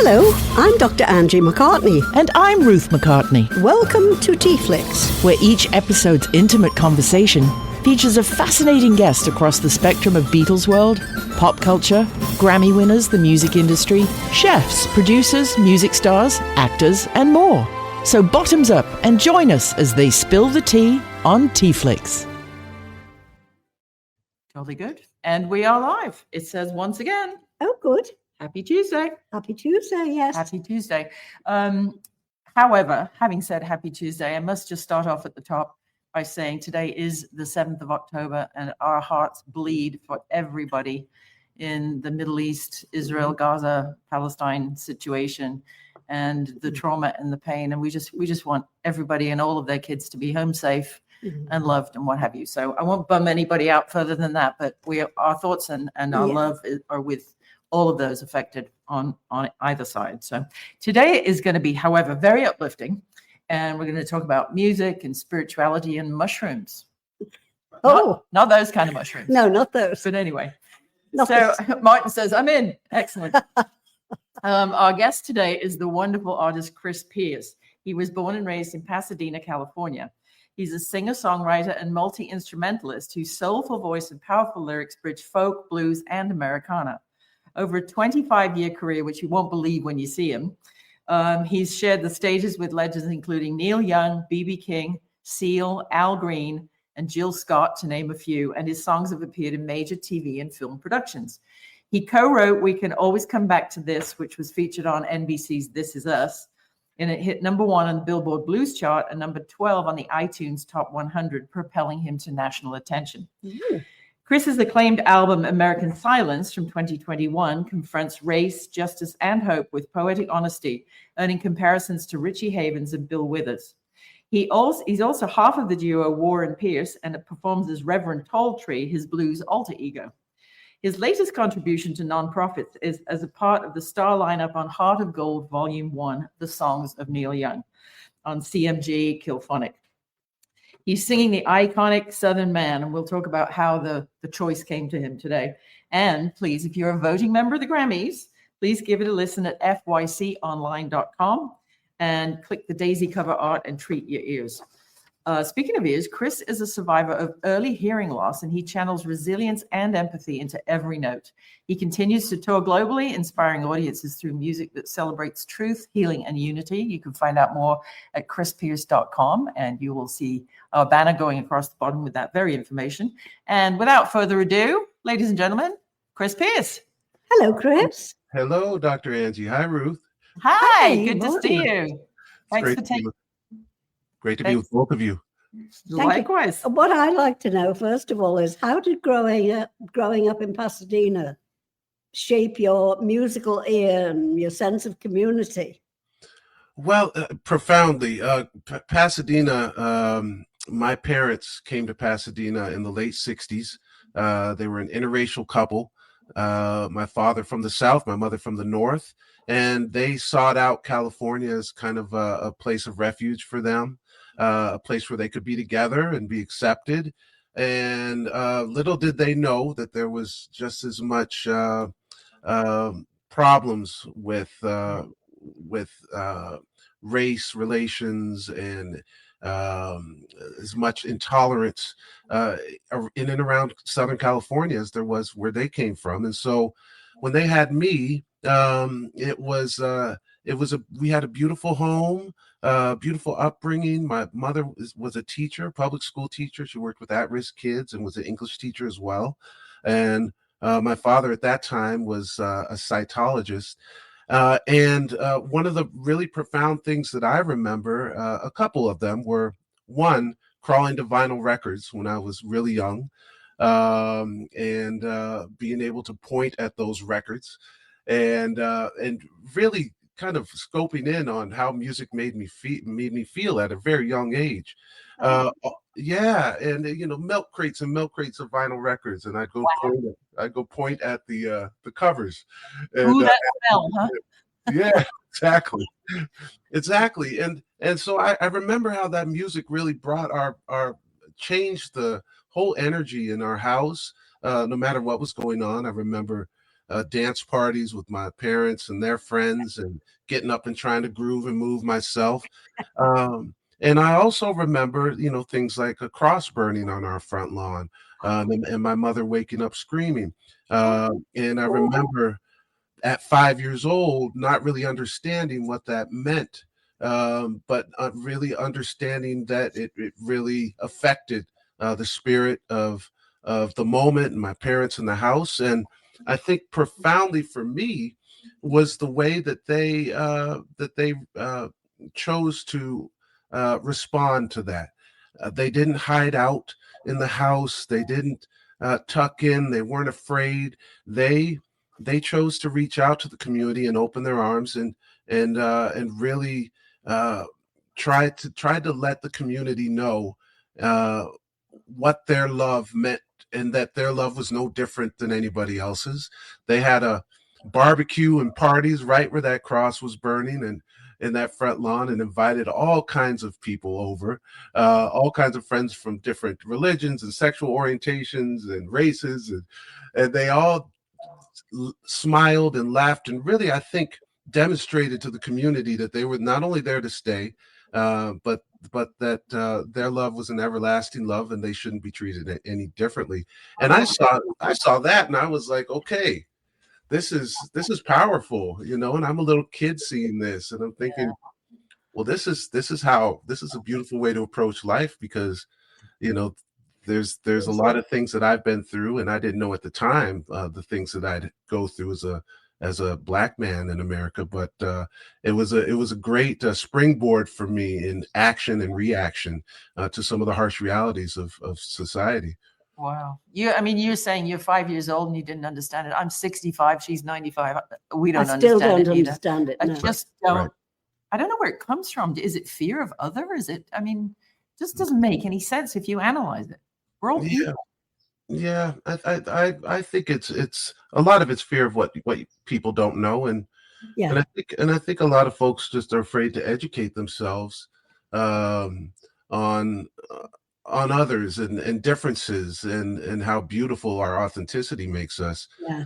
Hello, I'm Dr. Angie McCartney. And I'm Ruth McCartney. Welcome to TeaFlix, where each episode's intimate conversation features a fascinating guest across the spectrum of Beatles world, pop culture, Grammy winners, the music industry, chefs, producers, music stars, actors, and more. So bottoms up and join us as they spill the tea on TeaFlix. Jolly good. And we are live. It says once again. Oh, good. Happy Tuesday. Happy Tuesday, yes. Happy Tuesday. However, having said Happy Tuesday, I must just start off at the top by saying today is the 7th of October and our hearts bleed for everybody in the Middle East, Israel, Gaza, Palestine situation and the trauma and the pain. And we just want everybody and all of their kids to be home safe and loved and what have you. So I won't bum anybody out further than that, but our thoughts and our love are with all of those affected on either side. So today is going to be, however, very uplifting. And we're going to talk about music and spirituality and mushrooms. Oh, not those kind of mushrooms. No, not those. But anyway. Not so Martin says, I'm in. Excellent. Our guest today is the wonderful artist Chris Pierce. He was born and raised in Pasadena, California. He's a singer-songwriter and multi-instrumentalist whose soulful voice and powerful lyrics bridge folk, blues, and Americana. Over a 25-year career, which you won't believe when you see him, he's shared the stages with legends including Neil Young, B.B. King, Seal, Al Green, and Jill Scott, to name a few, and his songs have appeared in major TV and film productions. He co-wrote We Can Always Come Back to This, which was featured on NBC's This Is Us, and it hit number 1 on the Billboard Blues Chart and number 12 on the iTunes Top 100, propelling him to national attention. Chris's acclaimed album, American Silence, from 2021, confronts race, justice, and hope with poetic honesty, earning comparisons to Richie Havens and Bill Withers. He's also half of the duo War and Pierce, and performs as Reverend Tall Tree, his blues alter ego. His latest contribution to nonprofits is as a part of the star lineup on Heart of Gold, Volume 1, The Songs of Neil Young, on CMG Kilphonic. He's singing the iconic Southern Man, and we'll talk about how the choice came to him today. And please, if you're a voting member of the Grammys, please give it a listen at fyconline.com and click the daisy cover art and treat your ears. Speaking of ears, Chris is a survivor of early hearing loss, and he channels resilience and empathy into every note. He continues to tour globally, inspiring audiences through music that celebrates truth, healing, and unity. You can find out more at chrispierce.com, and you will see our banner going across the bottom with that very information. And without further ado, ladies and gentlemen, Chris Pierce. Hello, Chris. Hello, Dr. Angie. Hi, Ruth. Hi, good to see you. Thanks for taking. Great to be with both of you. Likewise. What I like to know, first of all, is how did growing up in Pasadena shape your musical ear and your sense of community? Well, profoundly. Pasadena, my parents came to Pasadena in the late 60s. They were an interracial couple. My father from the South, my mother from the North. And they sought out California as kind of a place of refuge for them. A place where they could be together and be accepted. And little did they know that there was just as much problems with race relations and as much intolerance in and around Southern California as there was where they came from. And so when they had me, we had a beautiful home, beautiful upbringing. My mother was a teacher, public school teacher. She worked with at-risk kids and was an English teacher as well. And my father at that time was a cytologist. And one of the really profound things that I remember, a couple of them were, one, crawling to vinyl records when I was really young, and being able to point at those records and really kind of scoping in on how music made me feel at a very young age. Yeah, and milk crates and milk crates of vinyl records, and I'd go point at the covers. And, ooh, that smell, huh? Yeah, exactly. And so I remember how that music really brought changed the whole energy in our house. No matter what was going on, I remember dance parties with my parents and their friends, and getting up and trying to groove and move myself. And I also remember, things like a cross burning on our front lawn, and my mother waking up screaming. And I remember at 5 years old, not really understanding what that meant, but really understanding that it really affected the spirit of the moment and my parents in the house. And I think profoundly for me was the way that they chose to respond to that. They didn't hide out in the house. They didn't tuck in. They weren't afraid. They chose to reach out to the community and open their arms and really tried to let the community know what their love meant, and that their love was no different than anybody else's. They had a barbecue and parties right where that cross was burning, and in that front lawn, and invited all kinds of people over, all kinds of friends from different religions and sexual orientations and races, and they all smiled and laughed, and really, I think, demonstrated to the community that they were not only there to stay, but that their love was an everlasting love, and they shouldn't be treated any differently. And I saw that, and I was like, okay, this is powerful, and I'm a little kid seeing this, and I'm thinking, well, this is a beautiful way to approach life, because there's a lot of things that I've been through, and I didn't know at the time the things that I'd go through as a Black man in America. But it was a great springboard for me in action and reaction to some of the harsh realities of society. Wow. You were saying you're 5 years old and you didn't understand it. I'm 65. She's 95. We don't I still understand don't it either. understand it. I No. just don't. Right. I don't know where it comes from. Is it fear of other? Is it? Just doesn't make any sense if you analyze it. We're all people. Yeah. I think it's a lot of it's fear of what people don't know, and I think a lot of folks just are afraid to educate themselves on others and differences and how beautiful our authenticity makes us. Yeah.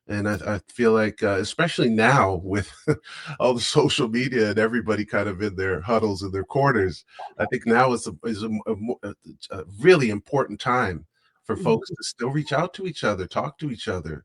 And I feel like, especially now with all the social media and everybody kind of in their huddles in their corners, I think now is a really important time for folks to still reach out to each other, talk to each other,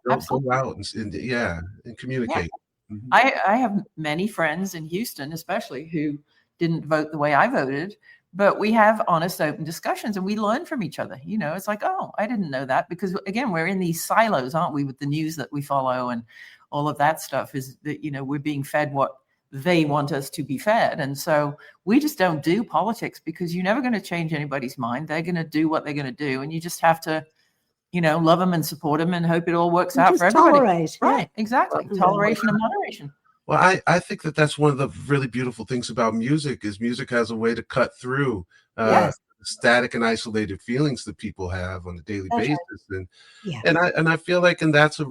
go out and communicate. Yeah. I have many friends in Houston, especially, who didn't vote the way I voted, but we have honest, open discussions, and we learn from each other. It's like, oh, I didn't know that, because again, we're in these silos, aren't we, with the news that we follow and all of that stuff. Is that we're being fed what they want us to be fed, and so we just don't do politics, because you're never going to change anybody's mind. They're going to do what they're going to do, and you just have to love them and support them and hope it all works out for everybody. Tolerate, right? Exactly. Toleration and moderation. Well, I think that's one of the really beautiful things about music is music has a way to cut through static and isolated feelings that people have on a daily basis. And I feel like, and that's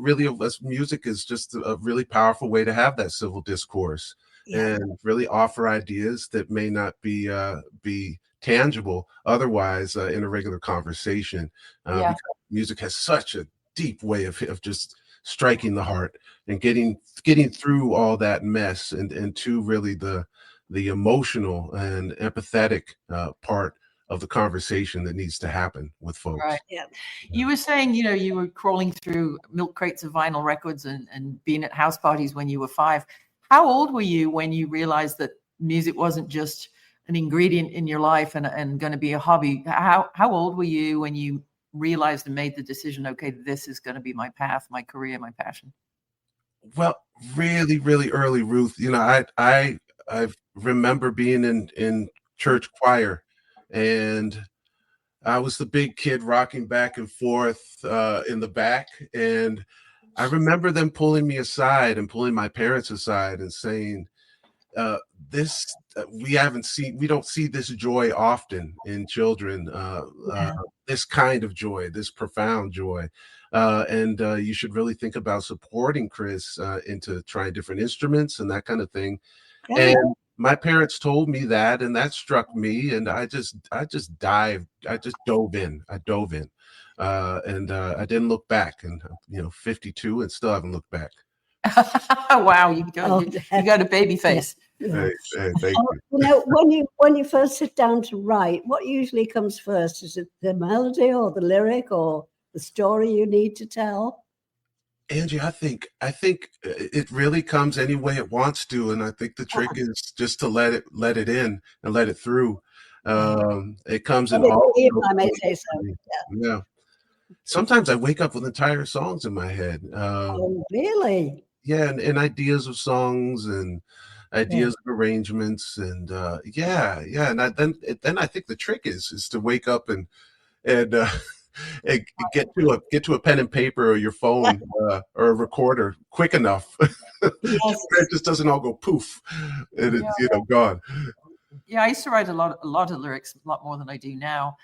music is just a really powerful way to have that civil discourse and really offer ideas that may not be tangible otherwise in a regular conversation. Because music has such a deep way of just striking the heart and getting through all that mess and to really the emotional and empathetic part of the conversation that needs to happen with folks. Right. Yeah. You were saying, you were crawling through milk crates of vinyl records and being at house parties when you were 5. How old were you when you realized that music wasn't just an ingredient in your life and going to be a hobby? How old were you when you realized and made the decision, okay, this is going to be my path, my career, my passion? Well, really, really early, Ruth. I remember being in church choir, and I was the big kid rocking back and forth in the back. And I remember them pulling me aside and pulling my parents aside and saying, we don't see this joy often in children, this kind of joy, this profound joy. And you should really think about supporting Chris into trying different instruments and that kind of thing. my parents told me that, and that struck me, and I just dove in. I dove in, and I didn't look back. And 52, and still haven't looked back. Wow, Oh, you got a baby face. Yeah. Hey, thank So, you. when you first sit down to write, what usually comes first? Is it the melody or the lyric or the story you need to tell? Angie, I think it really comes any way it wants to, and I think the trick is just to let it in and let it through. It comes in Let it all. be, if I may say so. Yeah. Sometimes I wake up with entire songs in my head. Oh, really? Yeah, and ideas of songs and Yeah. ideas of arrangements, and yeah, and then I think the trick is to wake up and and get to a pen and paper or your phone or a recorder quick enough. Yes. It just doesn't all go poof, and it's gone. Yeah, I used to write a lot of lyrics, a lot more than I do now.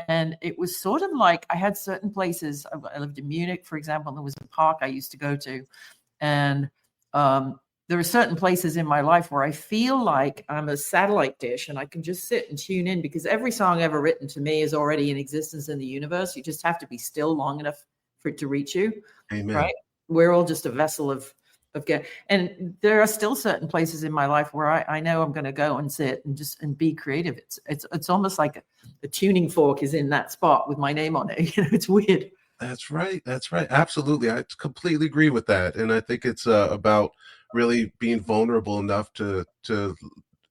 And it was sort of like I had certain places. I lived in Munich, for example, and there was a park I used to go to. And there are certain places in my life where I feel like I'm a satellite dish and I can just sit and tune in, because every song ever written to me is already in existence in the universe. You just have to be still long enough for it to reach you. Amen. Right? We're all just a vessel of get. And there are still certain places in my life where I know I'm going to go and sit and be creative. It's almost like a tuning fork is in that spot with my name on it. It's weird. That's right. That's right. Absolutely. I completely agree with that. And I think it's about really being vulnerable enough to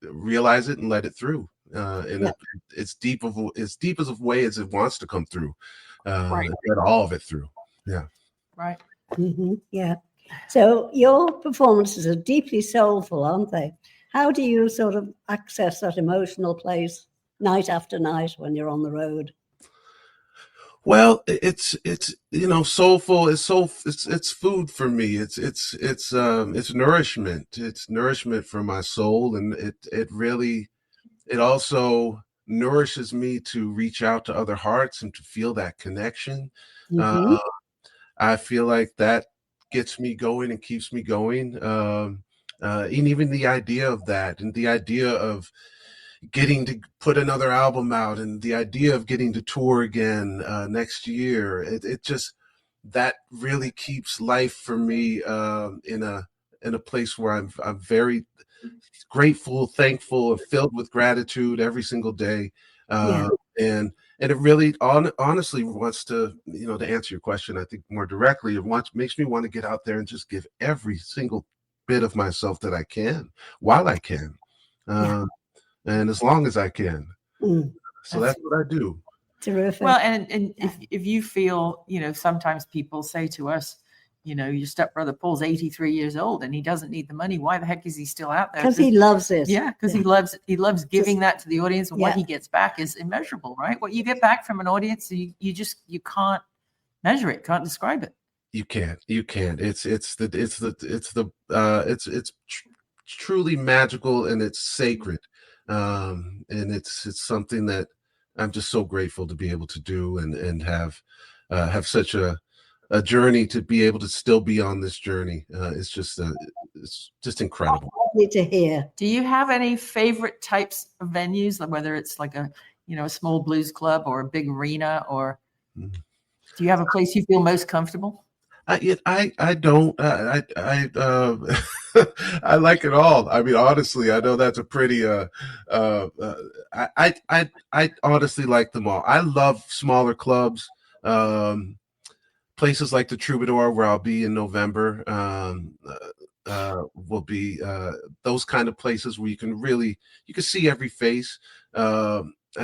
realize it and let it through. And it's deep as a way as it wants to come through. Right. Let all of it through. Yeah. Right. Yeah. So your performances are deeply soulful, aren't they? How do you sort of access that emotional place night after night when you're on the road? Well, it's soulful is it's food for me. It's nourishment. It's nourishment for my soul, and it also nourishes me to reach out to other hearts and to feel that connection. Mm-hmm. I feel like that gets me going and keeps me going. And even the idea of that, and the idea of getting to put another album out, and the idea of getting to tour again next year, it just, that really keeps life for me in a place where I'm very grateful, thankful, and filled with gratitude every single day. Yeah. And it really honestly wants to, to answer your question, I think more directly, makes me want to get out there and just give every single bit of myself that I can while I can. And as long as I can. So that's what I do. Terrific. Well, and if you feel, sometimes people say to us, your stepbrother Paul's 83 years old and he doesn't need the money. Why the heck is he still out there? Because he loves it. Yeah, because he loves giving that to the audience, and what he gets back is immeasurable, right? What you get back from an audience, you can't measure it, can't describe it. You can't. It's truly magical, and it's sacred. And it's something that I'm just so grateful to be able to do, and have such a journey to be able to still be on this journey. It's just incredible. Lovely to hear. Do you have any favorite types of venues, like whether it's like a small blues club or a big arena, or do you have a place you feel most comfortable? I don't. I like it all. I mean, honestly, I know that's a pretty. I honestly like them all. I love smaller clubs, places like the Troubadour, where I'll be in November. Will be those kind of places where you can see every face. I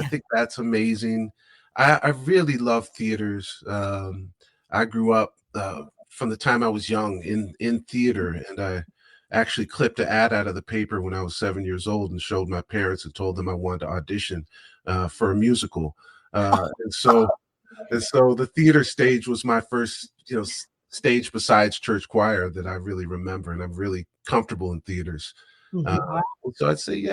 think that's amazing. I really love theaters. I grew up from the time I was young in theater, and I actually clipped an ad out of the paper when I was 7 years old and showed my parents and told them I wanted to audition for a musical. And so the theater stage was my first, stage besides church choir that I really remember, and I'm really comfortable in theaters. So I'd say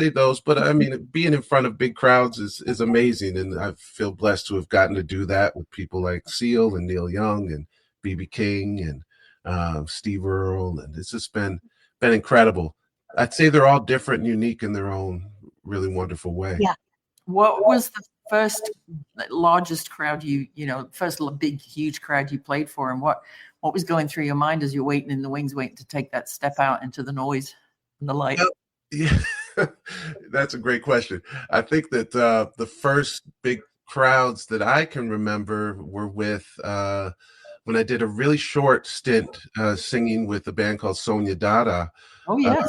those, but I mean, being in front of big crowds is amazing, and I feel blessed to have gotten to do that with people like Seal and Neil Young and B.B. King and Steve Earle, and it's just been incredible I'd say they're all different and unique in their own really wonderful way. Yeah. What was the first largest crowd first big, huge crowd you played for, and what was going through your mind as you're waiting in the wings, waiting to take that step out into the noise and the light? Yeah, that's a great question. I think that the first big crowds that I can remember were with when I did a really short stint singing with a band called Sonia Dada. Oh, yes.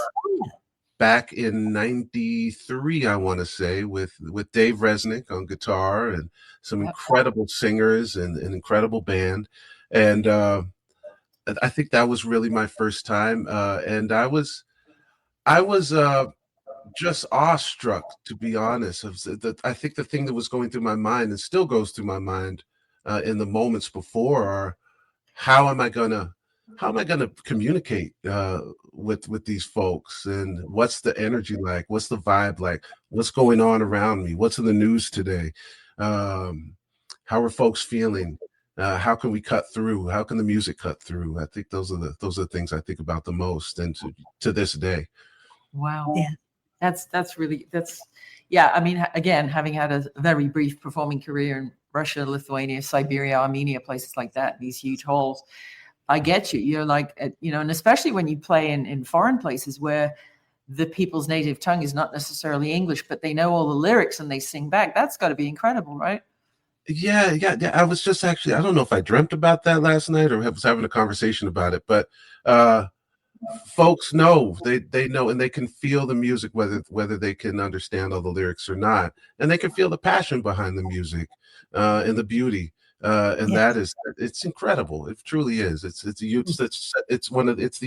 Back in '93, I want to say, with Dave Resnick on guitar and some incredible singers and an incredible band. And I think that was really my first time. And I was just awestruck, to be honest. I think the thing that was going through my mind and still goes through my mind in the moments before are how am I gonna communicate with these folks, and what's the energy like, what's the vibe like, what's going on around me, what's in the news today, how are folks feeling, how can we cut through, how can the music cut through? I think those are the things I think about the most, and to this day. Wow. Yeah. Yeah. I mean, again, having had a very brief performing career in Russia, Lithuania, Siberia, Armenia, places like that, these huge halls, I get you. You're like, and especially when you play in foreign places where the people's native tongue is not necessarily English, but they know all the lyrics and they sing back. That's got to be incredible, right? Yeah. I was just actually, I don't know if I dreamt about that last night or was having a conversation about it, but folks know, they know, and they can feel the music, whether they can understand all the lyrics or not, and they can feel the passion behind the music and the beauty, and it's incredible. It truly is. It's the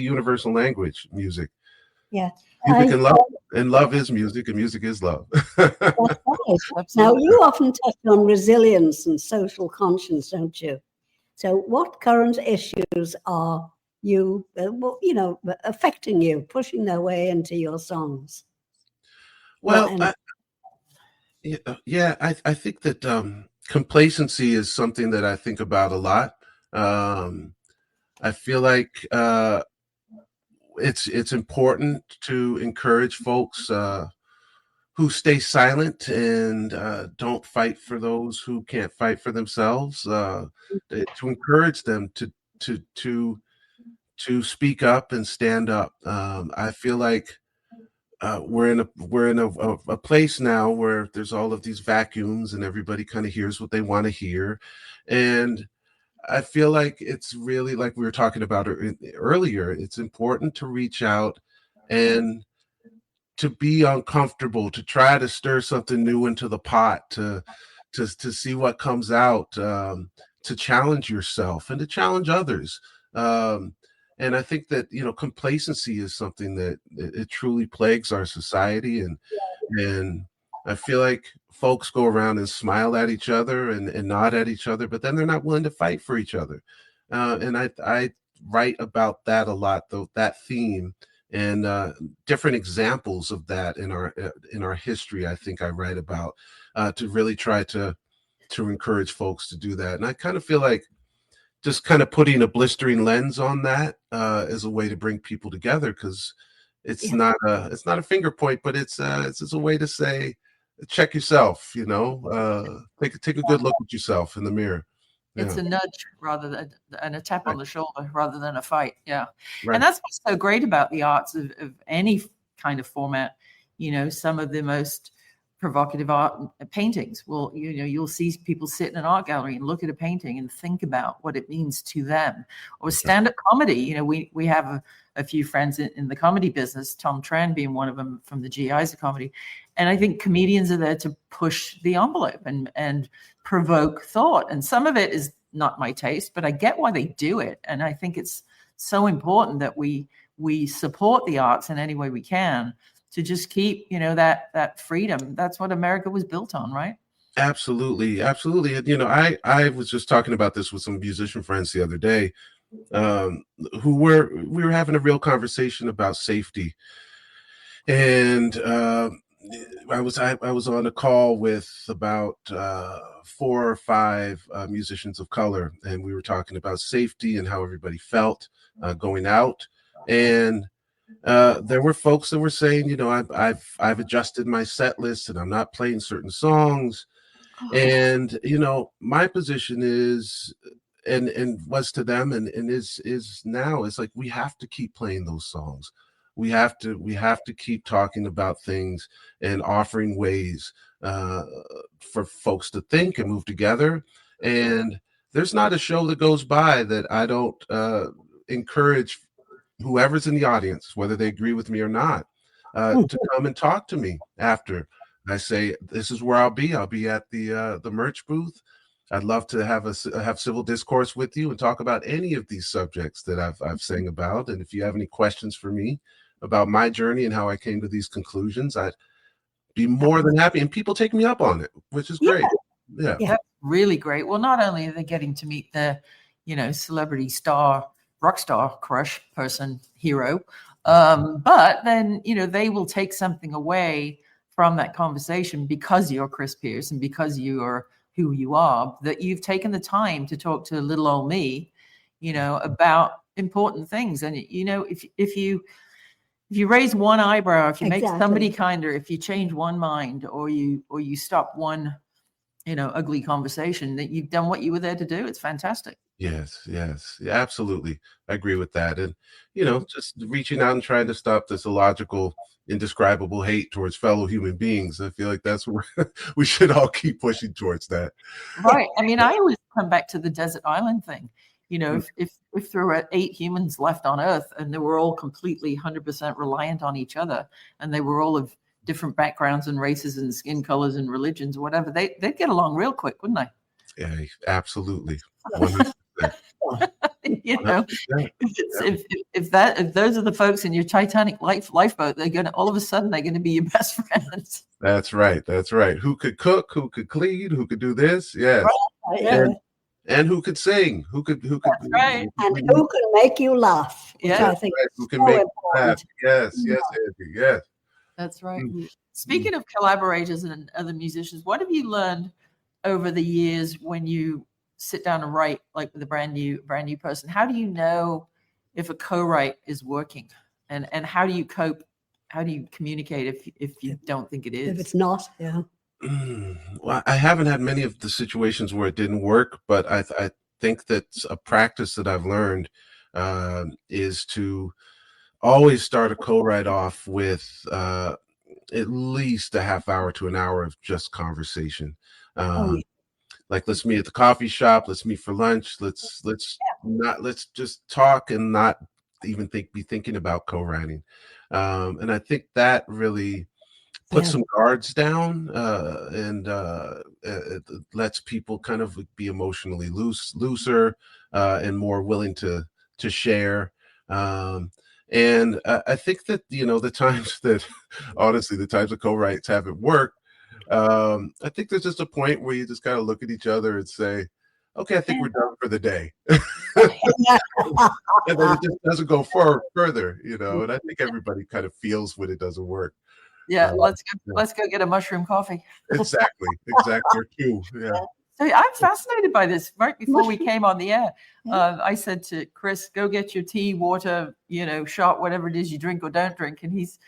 universal language, music. Yeah. Music and love, and love is music, and music is love. That's right. Now, you often touch on resilience and social conscience, don't you? So what current issues are you, affecting you, pushing their way into your songs? Well, I think that complacency is something that I think about a lot. I feel like it's important to encourage folks who stay silent and don't fight for those who can't fight for themselves. To encourage them to speak up and stand up. I feel like we're in a place now where there's all of these vacuums and everybody kind of hears what they want to hear, and I feel like it's really, like we were talking about earlier, it's important to reach out and to be uncomfortable, to try to stir something new into the pot, to see what comes out, to challenge yourself and to challenge others. And I think that, complacency is something that it truly plagues our society, and I feel like folks go around and smile at each other and nod at each other, but then they're not willing to fight for each other. And I write about that a lot, though, that theme, and different examples of that in our history. I think I write about to really try to encourage folks to do that. And I kind of feel like just kind of putting a blistering lens on that is a way to bring people together, because it's not a finger point, but it's a way to say, check yourself, take a good look at yourself in the mirror. It's a nudge and a tap on the shoulder rather than a fight. Yeah. Right. And that's what's so great about the arts of any kind of format. Some of the most provocative art paintings. Well, you'll see people sit in an art gallery and look at a painting and think about what it means to them. Or stand-up comedy. We have a few friends in the comedy business, Tom Tran being one of them from the GIs of comedy. And I think comedians are there to push the envelope and provoke thought. And some of it is not my taste, but I get why they do it. And I think it's so important that we support the arts in any way we can, to just keep, that freedom. That's what America was built on, right? Absolutely. I was just talking about this with some musician friends the other day, we were having a real conversation about safety. And I was on a call with about 4 or 5 musicians of color, and we were talking about safety and how everybody felt going out. And there were folks that were saying, you know, I've adjusted my set list and I'm not playing certain songs. And you know, my position is, and was to them, and is now, is like, we have to keep playing those songs. We have to keep talking about things and offering ways for folks to think and move together. And there's not a show that goes by that I don't encourage whoever's in the audience, whether they agree with me or not, to come and talk to me after. I say, this is where I'll be. I'll be at the merch booth. I'd love to have civil discourse with you and talk about any of these subjects that I've sang about. And if you have any questions for me about my journey and how I came to these conclusions, I'd be more than happy. And people take me up on it, which is great. Yeah. That's really great. Well, not only are they getting to meet the, you know, celebrity star, rock star, crush person, hero, but then, you know, they will take something away from that conversation because you're Chris Pierce and because you are who you are, that you've taken the time to talk to little old me, you know, about important things. And, you know, if you raise one eyebrow, if you make somebody kinder, if you change one mind, or you stop one, you know, ugly conversation, that you've done what you were there to do. It's fantastic. Yes, yeah, absolutely. I agree with that. And, you know, just reaching out and trying to stop this illogical, indescribable hate towards fellow human beings. I feel like that's where we should all keep pushing towards that. Right. I mean, I always come back to the desert island thing. You know, if there were 8 humans left on Earth and they were all completely 100% reliant on each other, and they were all of different backgrounds and races and skin colors and religions, or whatever, they'd get along real quick, wouldn't they? Yeah, absolutely. You know, if those are the folks in your Titanic lifeboat, they're gonna all of a sudden they're gonna be your best friends. That's right. That's right. Who could cook? Who could clean? Who could do this? Yes. Right. And who could sing? Who could? That's right. And who can make you laugh? Yeah, I think who can make you laugh? Yes, yes, Andy. Yes. That's right. Speaking of collaborators and other musicians, what have you learned over the years when you sit down and write, like with a brand new person? How do you know if a co-write is working, and how do you cope? How do you communicate if you don't think it is? If it's not, yeah. Well, I haven't had many of the situations where it didn't work, but I think that's a practice that I've learned is to always start a co-write off with at least a half hour to an hour of just conversation. Like, let's meet at the coffee shop. Let's meet for lunch. Let's just talk and not even be thinking about co-writing. And I think that really puts some guards down and it lets people kind of be emotionally looser and more willing to share. And I think that, you know, the times that honestly, the times that co-writes haven't worked, I think there's just a point where you just got to look at each other and say, okay, I think we're done for the day. And then it just doesn't go further, you know, and I think everybody kind of feels when it doesn't work. Yeah, let's go get a mushroom coffee. Exactly. Or two. Yeah. So I'm fascinated by this. Right before we came on the air, I said to Chris, go get your tea, water, you know, shot, whatever it is you drink or don't drink. And he's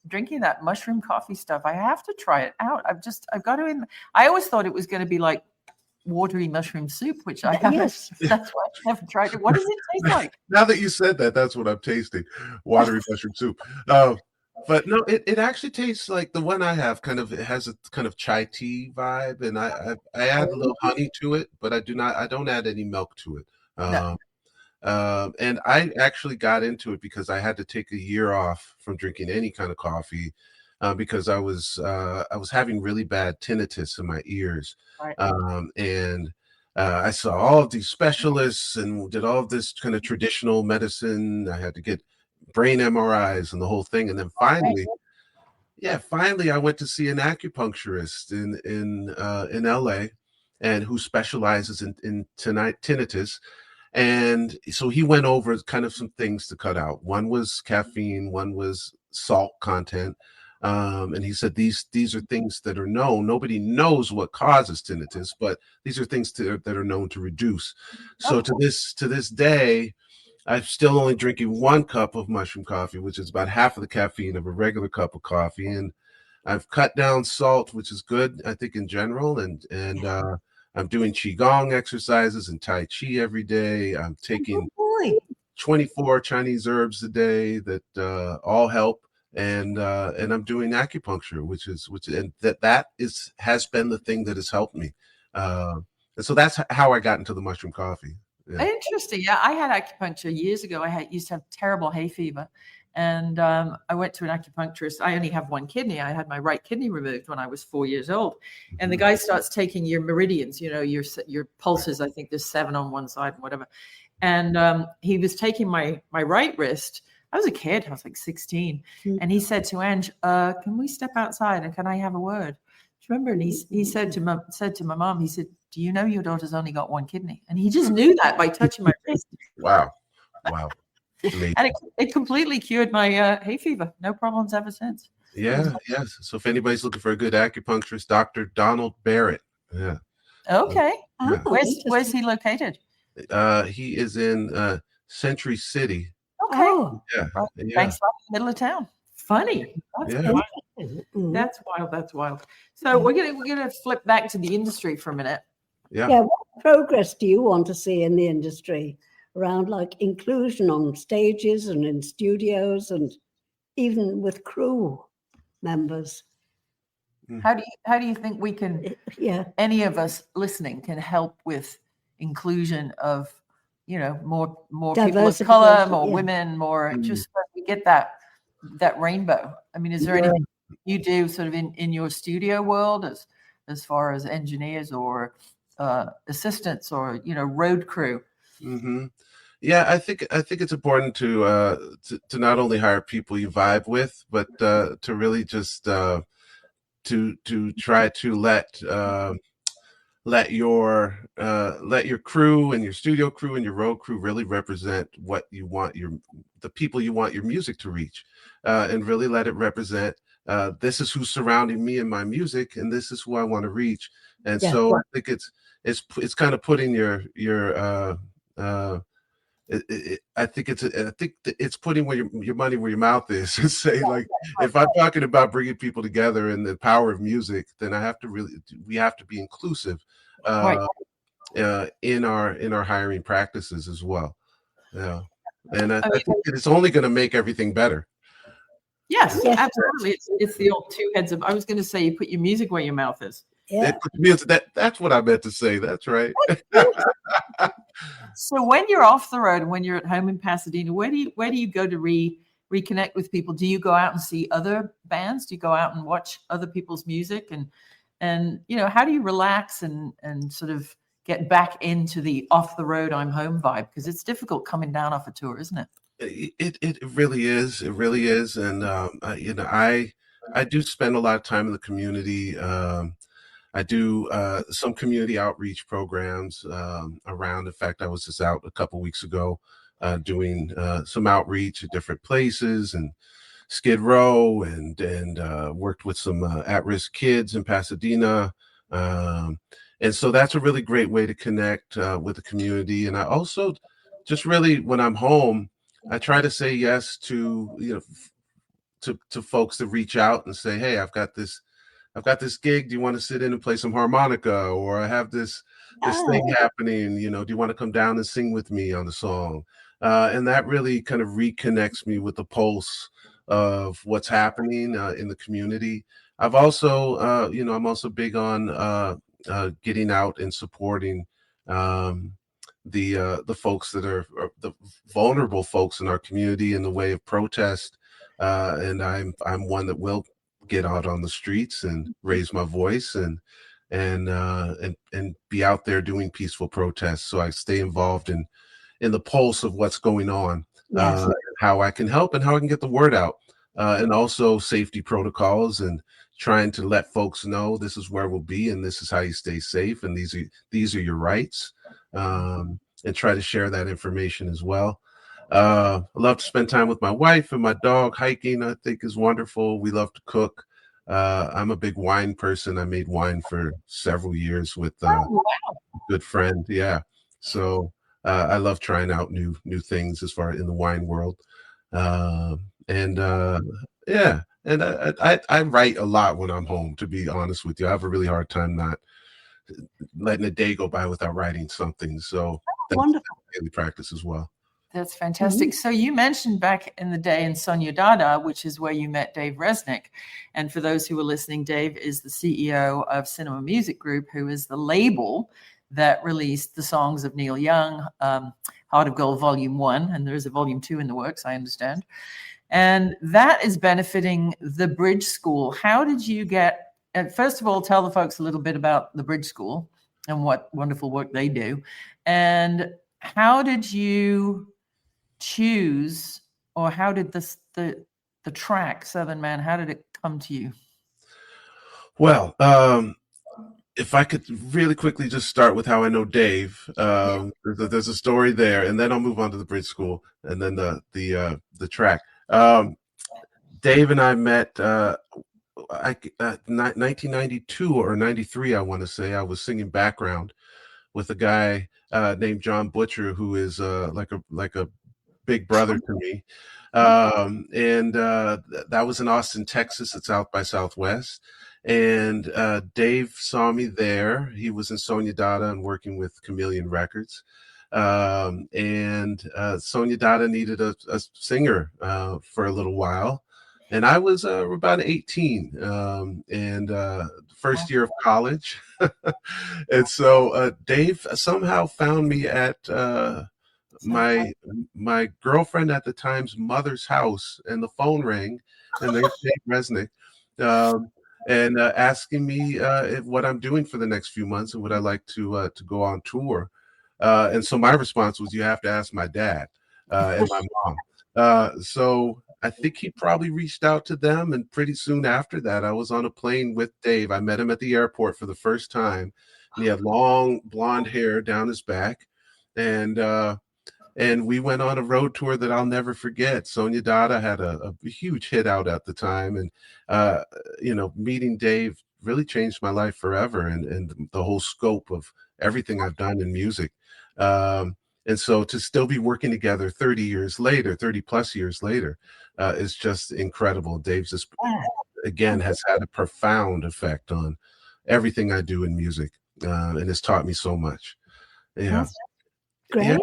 drinking that mushroom coffee stuff. I have to try it out. I've got to. I always thought it was going to be like watery mushroom soup, which I haven't. Yes. That's why I haven't tried it. What does it taste like? Now that you said that, that's what I'm tasting. Watery mushroom soup. But no, it actually tastes like the one I have. It has a kind of chai tea vibe, and I add a little honey to it, but I don't add any milk to it. No. And I actually got into it because I had to take a year off from drinking any kind of coffee because I was having really bad tinnitus in my ears. Right. And I saw all of these specialists and did all of this kind of traditional medicine. I had to get brain MRIs and the whole thing. And then finally I went to see an acupuncturist in LA, and who specializes in tinnitus. And so he went over kind of some things to cut out. One was caffeine, one was salt content. And he said, these are things that are known. Nobody knows what causes tinnitus, but these are things that are known to reduce. So to this day, I'm still only drinking 1 cup of mushroom coffee, which is about half of the caffeine of a regular cup of coffee. And I've cut down salt, which is good, I think, in general. And I'm doing qigong exercises and tai chi every day. I'm taking 24 Chinese herbs a day that all help. And I'm doing acupuncture, which has been the thing that has helped me. And so that's how I got into the mushroom coffee. Yeah. Interesting. Yeah, I had acupuncture years ago. Used to have terrible hay fever, and I went to an acupuncturist. I only have one kidney. I had my right kidney removed when I was 4 years old, and the guy starts taking your meridians, your pulses. I think there's 7 on one side and whatever. And he was taking my right wrist. I was a kid. I was like 16, and he said to Ange, "Can we step outside and can I have a word?" Do you remember? And he said to my mom, he said, "Do you know your daughter's only got one kidney?" And he just knew that by touching my wrist. Wow. And it completely cured my hay fever. No problems ever since. Yeah, yes. So if anybody's looking for a good acupuncturist, Dr. Donald Barrett. Yeah. Okay. Yeah. Where's he located? He is in Century City. Okay. Oh. Yeah. Right. Yeah. Thanks, middle of town. Funny. Yeah. That's wild. That's wild. So we're gonna flip back to the industry for a minute. Yeah. Yeah. What progress do you want to see in the industry around like inclusion on stages and in studios and even with crew members? How do you think we can, any of us listening can help with inclusion of, more people of color, more women, more just so we get that rainbow? I mean, is there anything you do sort of in your studio world as far as engineers or assistants or road crew? Mm-hmm. Yeah, I think it's important to not only hire people you vibe with, but to really just to try to let your crew and your studio crew and your road crew really represent what you want the people you want your music to reach, and really let it represent this is who's surrounding me and my music, and this is who I want to reach. And so I think it's kind of putting I think it's putting your money where your mouth is. Say like, if I'm talking about bringing people together and the power of music, then we have to be inclusive in our hiring practices as well. Yeah, and I think it's only going to make everything better. Yes, absolutely. It's the old two heads of. I was going to say, you put your music where your mouth is. Yeah. That's what I meant to say. That's right. So when you're off the road and when you're at home in Pasadena, where do you go to reconnect with people? Do you go out and see other bands? Do you go out and watch other people's music? And how do you relax and sort of get back into the off the road, I'm home vibe? Because it's difficult coming down off a tour, isn't it? It really is. It really is. And I do spend a lot of time in the community. I do some community outreach programs around. In fact, I was just out a couple weeks ago doing some outreach at different places and Skid Row and worked with some at-risk kids in Pasadena. And so that's a really great way to connect with the community. And I also just really, when I'm home, I try to say yes to folks that reach out and say, hey, I've got this gig. Do you want to sit in and play some harmonica? Or I have this thing happening, do you want to come down and sing with me on the song? And that really kind of reconnects me with the pulse of what's happening in the community. I've also, I'm also big on getting out and supporting the folks that are the vulnerable folks in our community in the way of protest. And I'm one that will get out on the streets and raise my voice and be out there doing peaceful protests. So I stay involved in the pulse of what's going on, how I can help and how I can get the word out, and also safety protocols and trying to let folks know this is where we'll be and this is how you stay safe and these are your rights, and try to share that information as well. I love to spend time with my wife and my dog. Hiking, I think, is wonderful. We love to cook. I'm a big wine person. I made wine for several years with a good friend. Yeah. So I love trying out new things as far in the wine world. And yeah, and I write a lot when I'm home, to be honest with you. I have a really hard time not letting a day go by without writing something. So that's Wonderful. daily practice as well. That's fantastic. So you mentioned back in the day in Sonia Dada, which is where you met Dave Resnick. And for those who are listening, Dave is the CEO of Cinema Music Group, who is the label that released the songs of Neil Young, Heart of Gold Volume 1, and there is a Volume 2 in the works, I understand. And that is benefiting the Bridge School. How did you get, first of all, tell the folks a little bit about the Bridge School and what wonderful work they do. And how did you choose, or how did the track Southern Man, how did it come to you? Well, if I could really quickly just start with how I know Dave, there's a story there, and then I'll move on to the Bridge School, and then the track. Dave and I met 1992 or 93, I want to say. I was singing background with a guy named John Butcher, who is like a big brother to me. And that was in Austin, Texas at South by Southwest. And Dave saw me there. He was in Sonia Dada and working with Chameleon Records. And Sonia Dada needed a singer for a little while. And I was about 18 and first year of college. And so Dave somehow found me at my girlfriend at the time's mother's house, and the phone rang, and there's Dave Resnick, and asking me what I'm doing for the next few months and would I like to go on tour. And so my response was, you have to ask my dad and my mom. So I think he probably reached out to them, and pretty soon after that, I was on a plane with Dave. I met him at the airport for the first time, and he had long blonde hair down his back, and we went on a road tour that I'll never forget. Sonia Dada had a huge hit out at the time. And, meeting Dave really changed my life forever, and the whole scope of everything I've done in music. And so to still be working together 30 plus years later, is just incredible. Dave's just, again, has had a profound effect on everything I do in music, and has taught me so much. Yeah. That's great.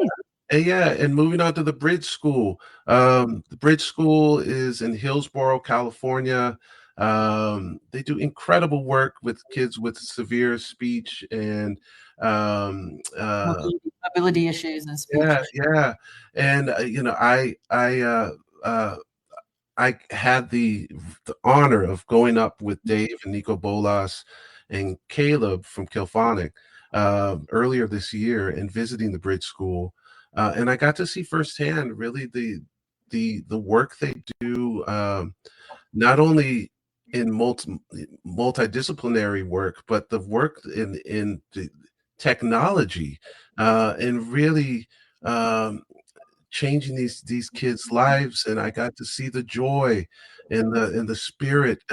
Yeah. And moving on to the Bridge School. The Bridge School is in Hillsborough, California. They do incredible work with kids with severe speech and mobility issues and speech. Yeah. And I had the honor of going up with Dave and Nico Bolas and Caleb from Kilphonic earlier this year and visiting the Bridge School. And I got to see firsthand really the work they do, not only in multidisciplinary work, but the work in the technology, and really changing these kids' lives. And I got to see the joy and the spirit,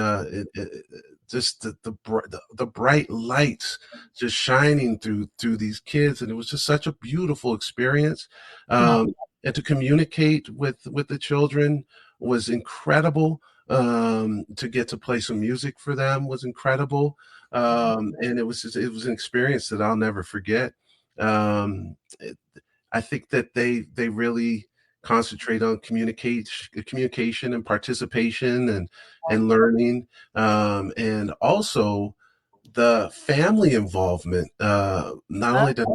just the bright lights just shining through these kids, and it was just such a beautiful experience. And to communicate with the children was incredible. To get to play some music for them was incredible, and it was an experience that I'll never forget. I think that they really concentrate on communication and participation and learning, and also the family involvement. Not only did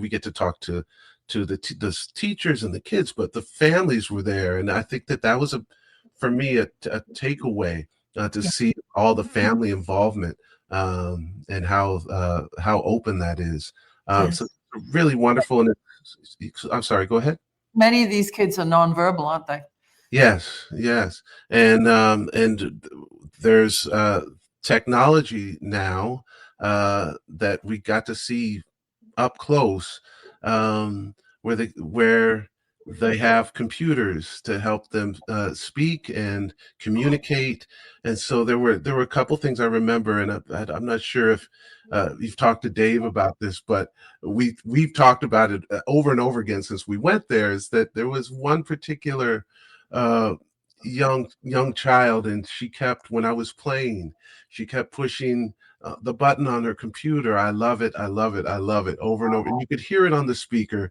we get to talk to the teachers and the kids, but the families were there, and I think that was for me a takeaway, to see all the family involvement, and how open that is. So really wonderful. And I'm sorry, go ahead. Many of these kids are nonverbal, aren't they? Yes. And there's technology now that we got to see up close, where they have computers to help them speak and communicate. And so there were a couple things I remember, and I'm not sure if you've talked to Dave about this, but we've talked about it over and over again since we went there. Is that there was one particular uh, young child, and she kept, when I was playing, she kept pushing the button on her computer. I love it, I love it, I love it, over and over, and you could hear it on the speaker,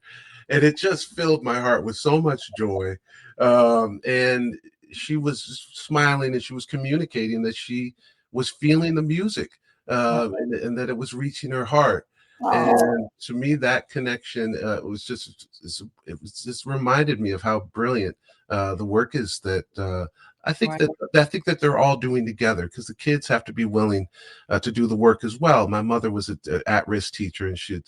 and it just filled my heart with so much joy. And she was smiling, and she was communicating that she was feeling the music, and that it was reaching her heart. And to me, that connection it was just reminded me of how brilliant the work is that I think Right. that they're all doing together, because the kids have to be willing to do the work as well. My mother was an at-risk teacher, and she'll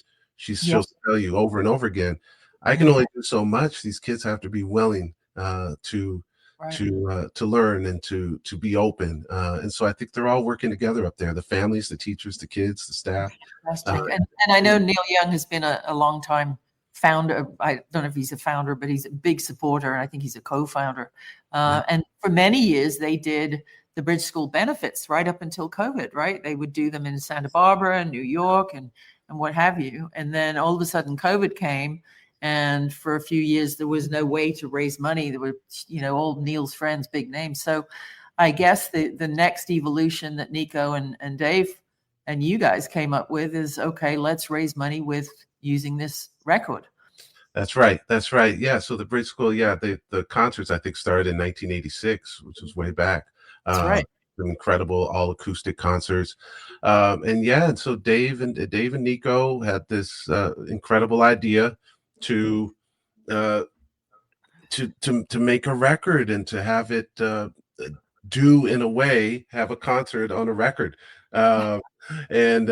Yes. tell you over and over again, I can only do so much. These kids have to be willing to Right. to learn and to be open. And so I think they're all working together up there. The families, the teachers, the kids, the staff. Fantastic. And I know Neil Young has been a long time founder. I don't know if he's a founder, but he's a big supporter. And I think he's a co-founder. And for many years, they did the Bridge School benefits right up until COVID, right? They would do them in Santa Barbara and New York and what have you. And then all of a sudden COVID came. And for a few years, there was no way to raise money. There were, all Neil's friends, big names. So I guess the next evolution that Nico and Dave and you guys came up with is, okay, let's raise money with using this record. That's right. That's right. Yeah. So the Bridge School, the concerts, I think, started in 1986, which was way back. That's right. Incredible all acoustic concerts. And so Dave and Nico had this incredible idea to make a record and to have it in a way, have a concert on a record, and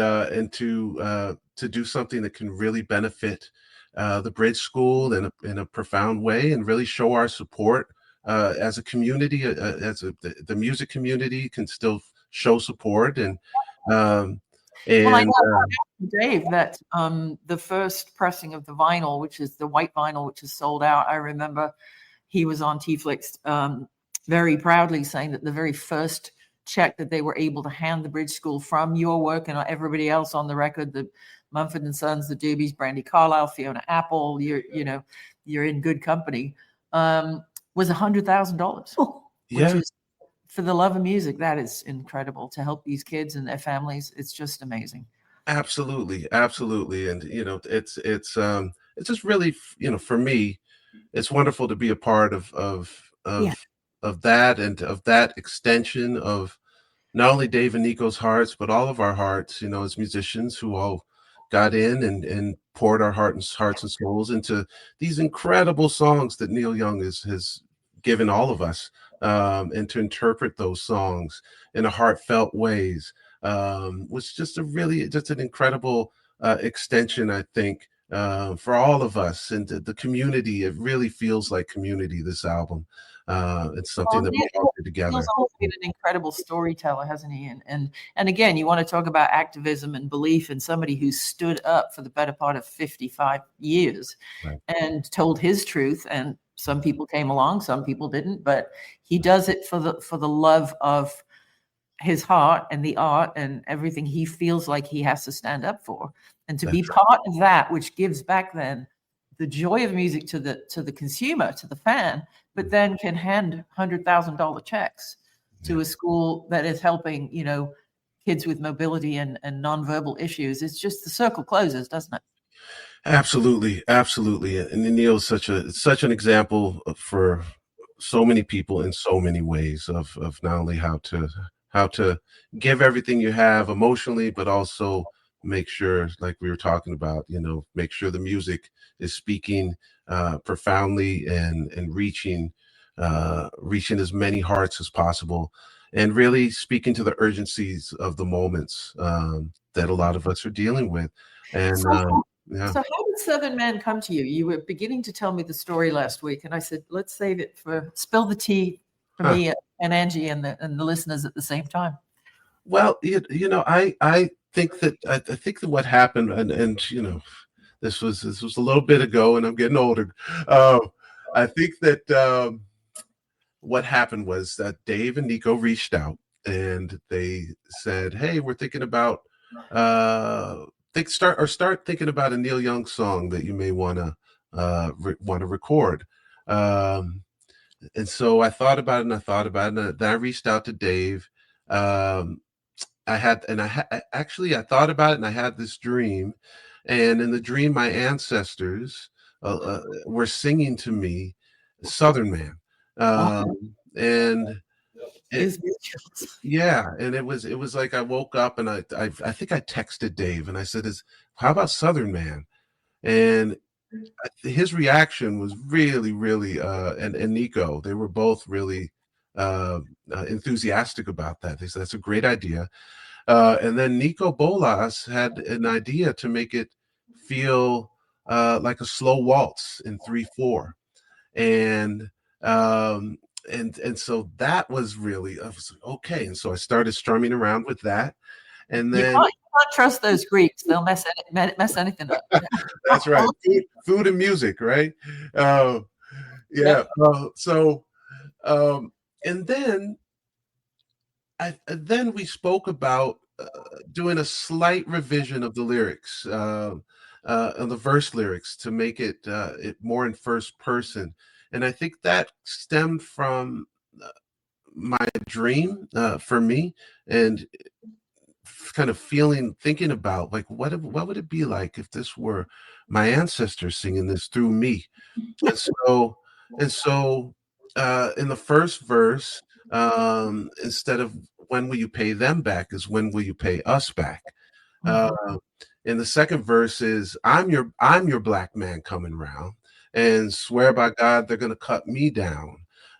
to do something that can really benefit the Bridge School in a profound way, and really show our support as a community, the music community can still show support. And well, I know, Dave, that the first pressing of the vinyl, which is the white vinyl, which is sold out, I remember he was on TeaFlix very proudly saying that the very first check that they were able to hand the Bridge School from your work and everybody else on the record, the Mumford & Sons, the Doobies, Brandy Carlisle, Fiona Apple, you're in good company, was $100,000. Yeah. Which is, for the love of music, that is incredible to help these kids and their families. It's just amazing. Absolutely. And it's just really, for me, it's wonderful to be a part of that, and of that extension of not only Dave and Nico's hearts, but all of our hearts, as musicians who all got in and poured our hearts and souls into these incredible songs that Neil Young has given all of us, and to interpret those songs in a heartfelt ways was just an incredible extension, I think, for all of us and the community. It really feels like community, this album. It's something that we all did together. He's always been an incredible storyteller, hasn't he? And again, you want to talk about activism and belief in somebody who stood up for the better part of 55 years, right, and told his truth. And some people came along, some people didn't, but he does it for the love of his heart and the art and everything he feels like he has to stand up for, and to be part of that, which gives back then the joy of music to the consumer, to the fan, but then can hand $100,000 checks to a school that is helping, kids with mobility and nonverbal issues. It's just, the circle closes, doesn't it? Absolutely. And Neil's such an example for so many people in so many ways of not only how to give everything you have emotionally, but also make sure, like we were talking about, make sure the music is speaking profoundly and reaching as many hearts as possible, and really speaking to the urgencies of the moments that a lot of us are dealing with. And So how did Southern Man come to you? You were beginning to tell me the story last week, and I said, let's save it for spill the tea for me and Angie and the listeners at the same time. Well, I think that what happened, and this was a little bit ago, and I'm getting older. I think that what happened was that Dave and Nico reached out and they said, "Hey, we're thinking about start thinking about a Neil Young song that you may want to record." And so I thought about it and I thought about it, and then I reached out to Dave. I thought about it and I had this dream, and in the dream, my ancestors were singing to me Southern Man. And it, yeah, and it was like I woke up and I think I texted Dave and I said, how about Southern Man? And his reaction was really, really, and Nico, they were both really enthusiastic about that. They said, that's a great idea. And then Nico Bolas had an idea to make it feel like a slow waltz in 3/4. And so that was really, I was like, okay. And so I started strumming around with that. And then you can't trust those Greeks. They'll mess anything up. That's right. Food and music, right? Yeah. And then we spoke about doing a slight revision of the lyrics, of the verse lyrics, to make it more in first person. And I think that stemmed from my dream for me, and kind of thinking about like what would it be like if this were my ancestors singing this through me. And so in the first verse, instead of when will you pay them back, is when will you pay us back. In the second verse is I'm your black man coming round, and swear by God they're going to cut me down.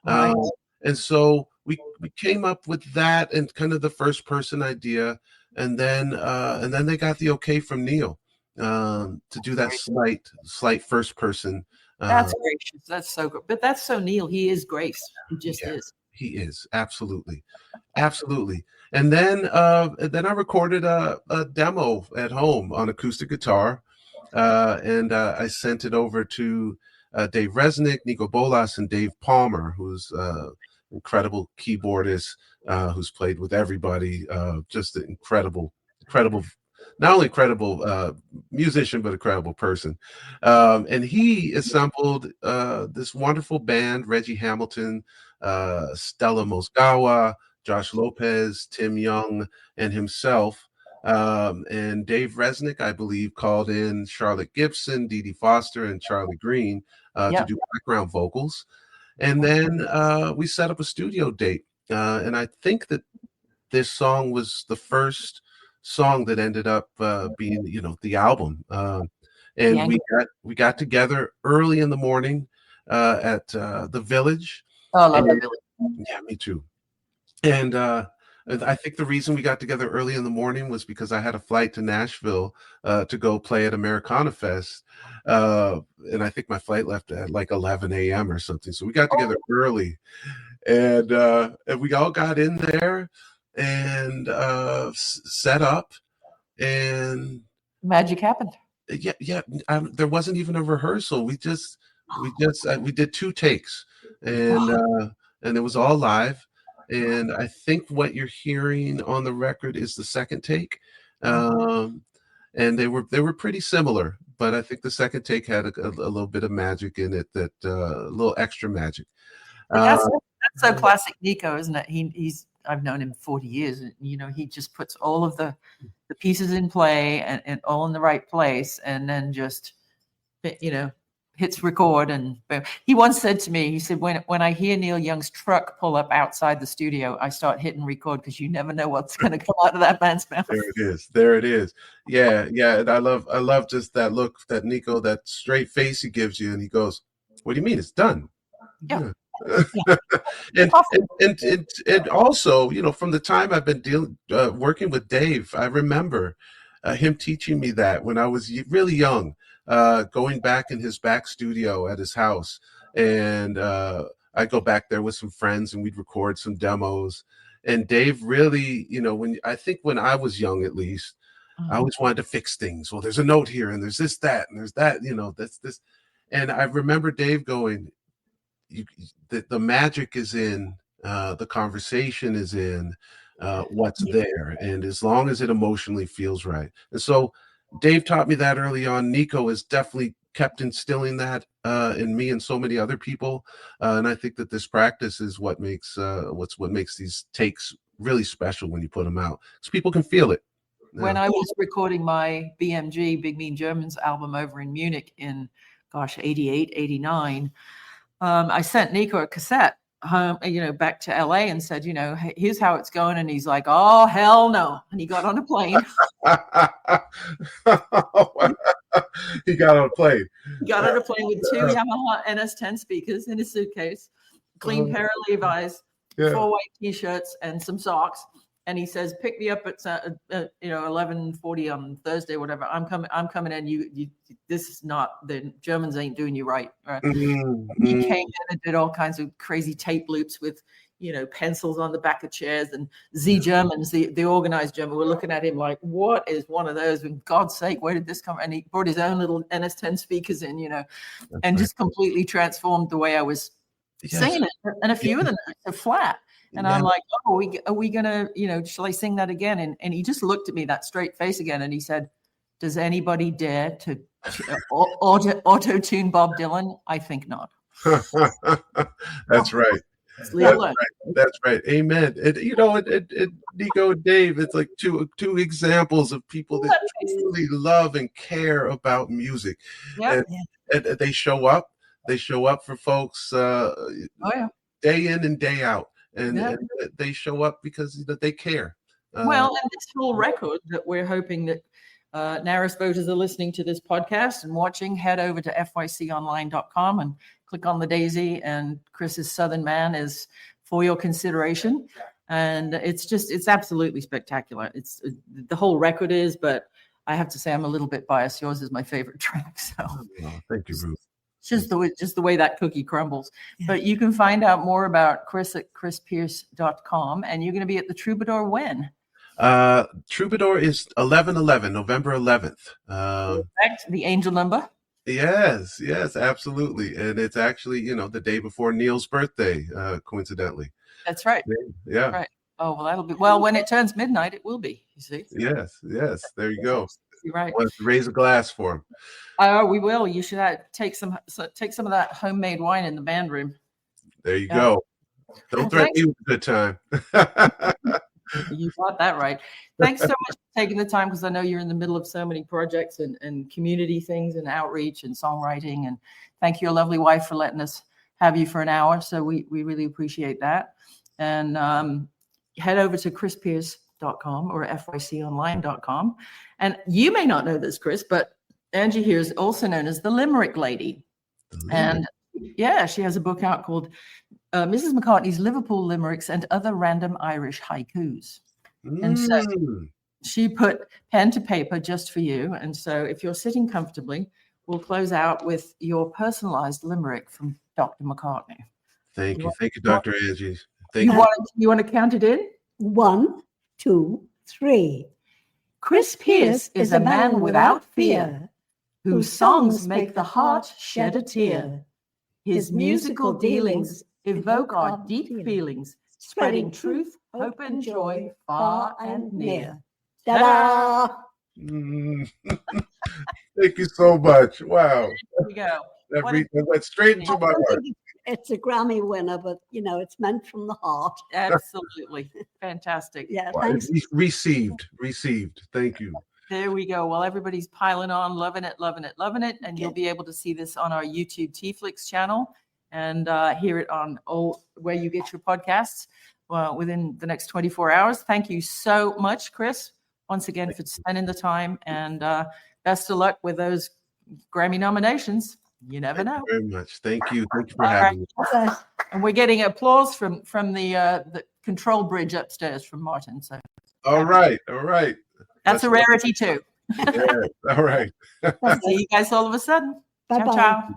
Right. And so we came up with that and kind of the first person idea, and then they got the okay from Neil to do that slight first person. That's gracious. That's so good. But that's so Neil. He is grace. He just is. He is absolutely. And then I recorded a demo at home on acoustic guitar, and I sent it over to Dave Resnick, Nico Bolas, and Dave Palmer, who's incredible keyboardist, who's played with everybody. Just an incredible, not only incredible musician, but a credible person. And he assembled this wonderful band: Reggie Hamilton, Stella Mosgawa, Josh Lopez, Tim Young, and himself. And Dave Resnick, I believe, called in Charlotte Gibson, Dee Dee Foster, and Charlie Green to do background vocals. And then we set up a studio date. And I think that this song was the first song that ended up being, the album. And we got together early in the morning at the Village. Oh, I love the Village. Yeah, me too. And I think the reason we got together early in the morning was because I had a flight to Nashville to go play at Americana Fest. And I think my flight left at like 11 a.m. or something. So we got together early, and we all got in there and set up, and magic happened. Yeah. There wasn't even a rehearsal. We did 2 takes, and it was all live. And I think what you're hearing on the record is the second take. And they were pretty similar, but I think the second take had a little bit of magic in it, that a little extra magic. That's so classic Nico, isn't it? I've known him 40 years, and he just puts all of the pieces in play and all in the right place, and then just hits record. And boom. He once said to me, he said, when I hear Neil Young's truck pull up outside the studio, I start hitting record, because you never know what's going to come out of that man's mouth. There it is. Yeah. And I love just that look that Nico, that straight face he gives you, and he goes, "What do you mean it's done?" Yeah. and also, from the time I've been working with Dave, I remember him teaching me that when I was really young, going back in his back studio at his house, and I go back there with some friends and we'd record some demos. And Dave really, when I was young, at least, I always wanted to fix things. Well, there's a note here, and there's this, that, and there's that, that's this. And I remember Dave going, the magic is in the conversation is in what's there, and as long as it emotionally feels right. And so Dave taught me that early on. Nico has definitely kept instilling that in me and so many other people, and I think that this practice is what makes these takes really special when you put them out, because people can feel it. When I was recording my BMG, Big Mean Germans album over in Munich in, 88, 89, I sent Nico a cassette home, back to LA, and said, hey, here's how it's going. And he's like, oh, hell no. And he got on a plane. He got on a plane. He got on a plane with 2 Yamaha NS10 speakers in his suitcase, clean pair of Levi's, 4 white t-shirts, and some socks. And he says, pick me up at 11:40 on Thursday, whatever. I'm coming in. You this is not, the Germans ain't doing you right. Mm-hmm. He came in and did all kinds of crazy tape loops with, pencils on the back of chairs, and Z Germans, the organized German, were looking at him like, what is one of those? In God's sake, where did this come from? And he brought his own little NS10 speakers in, and just completely transformed the way I was singing it. And a few of them are flat. And I'm like, oh, are we going to, shall I sing that again? And he just looked at me, that straight face again. And he said, does anybody dare to auto-tune Bob Dylan? I think not. That's right. That's right. Amen. And, Nico and Dave, it's like two examples of people that truly love and care about music. Yeah. And they show up. They show up for folks day in and day out. And they show up because they care. Well, and this whole record that we're hoping that NARIS voters are listening to this podcast and watching, head over to fyconline.com and click on the daisy, and Chris's Southern Man is for your consideration. And it's absolutely spectacular. It's the whole record is, but I have to say I'm a little bit biased. Yours is my favorite track. So thank you, Ruth. Just the way that cookie crumbles. Yeah. But you can find out more about Chris at chrispierce.com. And you're going to be at the Troubadour when? Troubadour is November 11th. Correct, the angel number. Yes, absolutely. And it's actually, the day before Neil's birthday, coincidentally. That's right. Yeah. Right. Oh, well, that'll be, when it turns midnight, it will be, you see. Yes. There you go. You're right. Let's raise a glass for him. We will. You should take some of that homemade wine in the band room. There you go. Don't threaten me with a good time. You got that right. Thanks so much for taking the time, because I know you're in the middle of so many projects and community things and outreach and songwriting. And thank your lovely wife for letting us have you for an hour. So we really appreciate that. And head over to chrispierce.com or fyconline.com. And you may not know this, Chris, but Angie here is also known as the Limerick Lady. And she has a book out called Mrs. McCartney's Liverpool Limericks and Other Random Irish Haikus. And so she put pen to paper just for you. And so if you're sitting comfortably, we'll close out with your personalized limerick from Dr. McCartney. Thank you, Dr. Angie. You want to count it in? 1, 2, 3. Chris Pierce is a man without fear, whose songs make the heart shed a tear. His musical dealings evoke our deep feelings, spreading truth, hope, and joy far and near. Ta-da! Thank you so much. Wow. There you go. That went straight into my heart. It's a Grammy winner, but it's meant from the heart. Absolutely. Fantastic. Yeah, thanks. Received. Thank you. There we go. Well, everybody's piling on, loving it. And you'll be able to see this on our YouTube TeaFlix channel and hear it on where you get your podcasts within the next 24 hours. Thank you so much, Chris, once again for spending the time, and best of luck with those Grammy nominations. You never know. Very much. Thank you for having me. And we're getting applause from the control bridge upstairs from Martin. So all right. That's a rarity too. Yeah, all right. See you guys all of a sudden. Bye-bye. Ciao.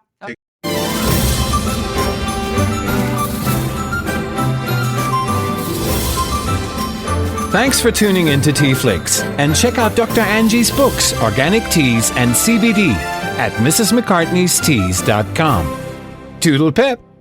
Thanks for tuning in to TeaFlix, and check out Dr. Angie's books, Organic Teas and CBD, at mrsmccartneysteas.com. Toodle pip.